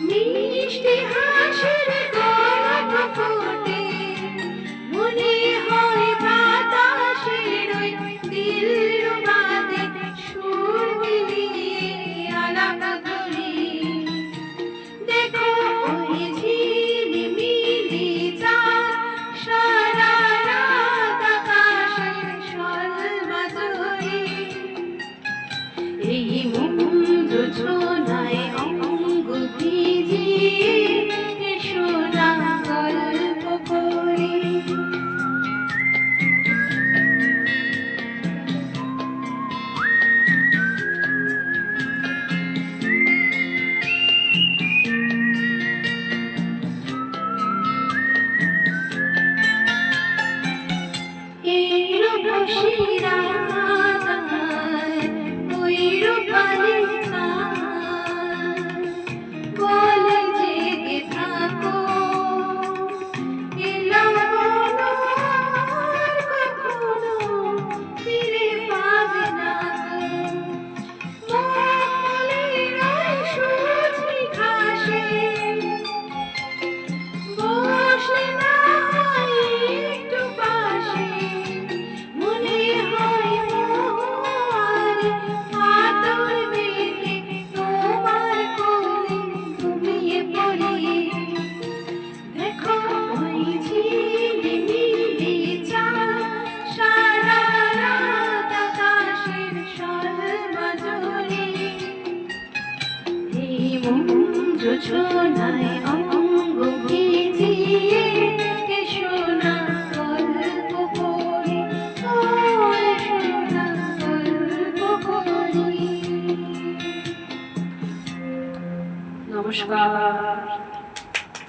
মিষ্টি হাসির গল্প ফোটে, মনে হয় বাতাসের ওই দিলরুবাতে সুর মিলিয়ে আলাপ করি। দেখো ওই ঝিলিমিলি চাঁদ সারা রাত আকাশের স্বর্ণমজুরি। এই মুগ্ধ ছোঁয়ায় অঙ্গ ভিজিয়ে এসো না গল্প করি। এই রূপসী রাজার ওই রূপালি চাঁদ বলে জেগে থাকো, এ লগন আর কখনো ফিরে পাবে না গো। মখমলের ওই সজনি ঘাসে বসলে না হয় একটু পাশে, মনে হয় মোর আদর মেখে তোমার কোলে ঘুমিয়ে পড়ি। দেখো ওই ঝিলিমিলি চাঁদ সারা রাত আকাশের স্বর্ণমজুরি। এই মুগ্ধ ছোঁয়ায় অঙ্গ ভিজিয়ে এসো না গল্প করি, ও এসো না গল্প করি। নমস্কার।